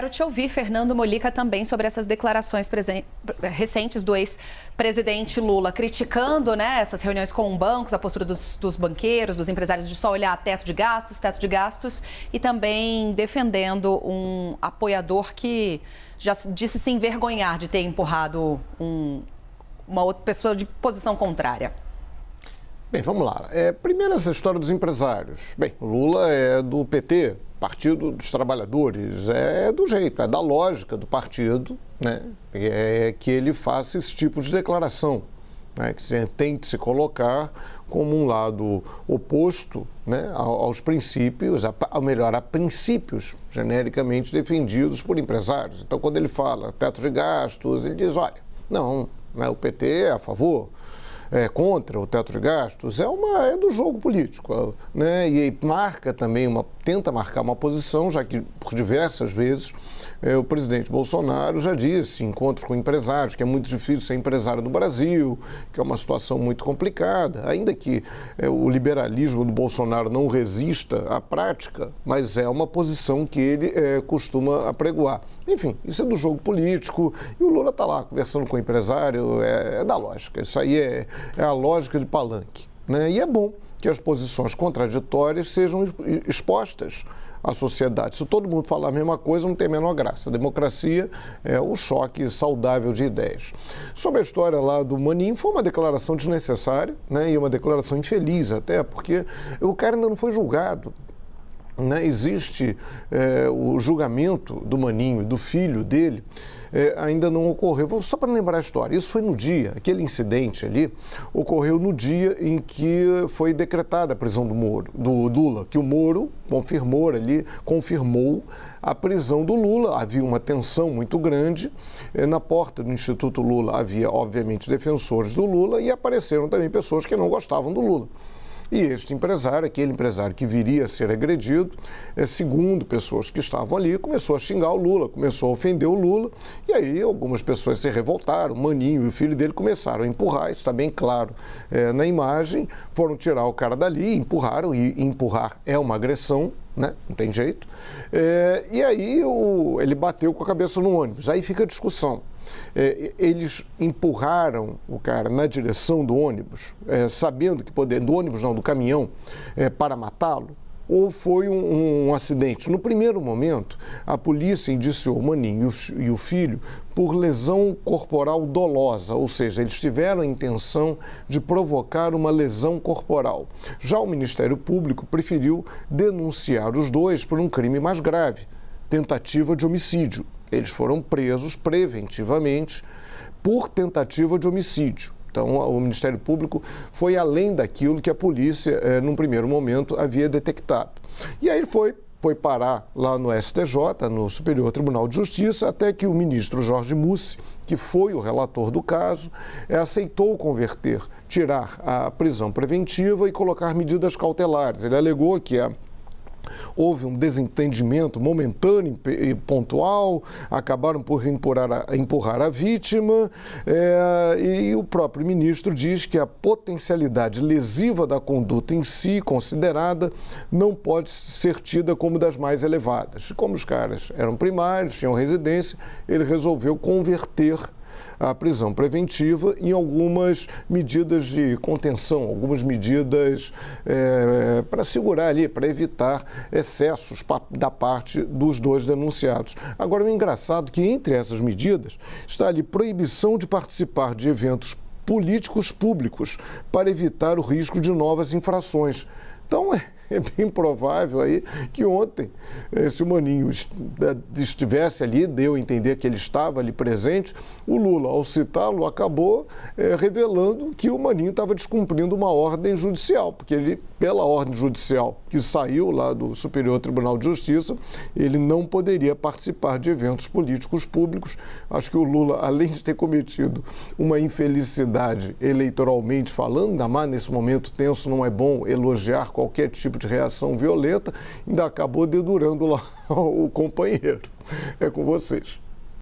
Quero te ouvir, Fernando Mollica, também sobre essas declarações recentes do ex-presidente Lula, criticando, essas reuniões com bancos, a postura dos banqueiros, dos empresários de só olhar teto de gastos, e também defendendo um apoiador que já disse se envergonhar de ter empurrado uma outra pessoa de posição contrária. Bem, vamos lá. Primeiro, essa história dos empresários. Bem, o Lula é do PT, Partido dos Trabalhadores, é do jeito, é da lógica do partido, é que ele faça esse tipo de declaração, que se tente se colocar como um lado oposto, aos princípios, ou melhor, a princípios genericamente defendidos por empresários. Então, quando ele fala teto de gastos, ele diz, olha, não, o PT é a favor, contra o teto de gastos, é do jogo político, e marca também, tenta marcar uma posição, já que por diversas vezes o presidente Bolsonaro já disse, em encontros com empresários, que é muito difícil ser empresário no Brasil, que é uma situação muito complicada, ainda que o liberalismo do Bolsonaro não resista à prática, mas é uma posição que ele costuma apregoar. Enfim, isso é do jogo político e o Lula está lá conversando com o empresário, é da lógica, isso aí é a lógica de palanque, E é bom que as posições contraditórias sejam expostas à sociedade. Se todo mundo falar a mesma coisa, não tem a menor graça. A democracia é o choque saudável de ideias. Sobre a história lá do Maninho, foi uma declaração desnecessária, e uma declaração infeliz até, porque o cara ainda não foi julgado. Existe o julgamento do Maninho, do filho dele, ainda não ocorreu. Só para lembrar a história, isso foi no dia, aquele incidente ali, ocorreu no dia em que foi decretada a prisão do Lula, que o Moro confirmou a prisão do Lula. Havia uma tensão muito grande, na porta do Instituto Lula havia, obviamente, defensores do Lula e apareceram também pessoas que não gostavam do Lula. E este empresário, aquele empresário que viria a ser agredido, segundo pessoas que estavam ali, começou a xingar o Lula, começou a ofender o Lula, e aí algumas pessoas se revoltaram, o Maninho e o filho dele começaram a empurrar, isso está bem claro na imagem, foram tirar o cara dali, empurraram, e empurrar é uma agressão, não tem jeito, e aí ele bateu com a cabeça no ônibus, aí fica a discussão. Eles empurraram o cara na direção do ônibus, sabendo que do ônibus não, do caminhão, para matá-lo, ou foi um acidente? No primeiro momento, a polícia indiciou o Maninho e o filho por lesão corporal dolosa, ou seja, eles tiveram a intenção de provocar uma lesão corporal. Já o Ministério Público preferiu denunciar os dois por um crime mais grave, tentativa de homicídio. Eles foram presos preventivamente por tentativa de homicídio. Então, o Ministério Público foi além daquilo que a polícia, num primeiro momento, havia detectado. E aí foi parar lá no STJ, no Superior Tribunal de Justiça, até que o ministro Jorge Mussi, que foi o relator do caso, aceitou tirar a prisão preventiva e colocar medidas cautelares. Ele alegou que houve um desentendimento momentâneo e pontual, acabaram por empurrar a vítima, e o próprio ministro diz que a potencialidade lesiva da conduta em si, considerada, não pode ser tida como das mais elevadas. Como os caras eram primários, tinham residência, ele resolveu converter a prisão preventiva em algumas medidas de contenção, algumas medidas para segurar ali, para evitar excessos da parte dos dois denunciados. Agora, o engraçado é que entre essas medidas está ali proibição de participar de eventos políticos públicos para evitar o risco de novas infrações. Então, é bem provável aí que ontem, se o Maninho estivesse ali, deu a entender que ele estava ali presente, o Lula, ao citá-lo, acabou revelando que o Maninho estava descumprindo uma ordem judicial, porque ele, pela ordem judicial que saiu lá do Superior Tribunal de Justiça, ele não poderia participar de eventos políticos públicos. Acho que o Lula, além de ter cometido uma infelicidade eleitoralmente falando, ainda mais nesse momento tenso, não é bom elogiar qualquer tipo de reação violenta, ainda acabou dedurando lá o companheiro. É com vocês.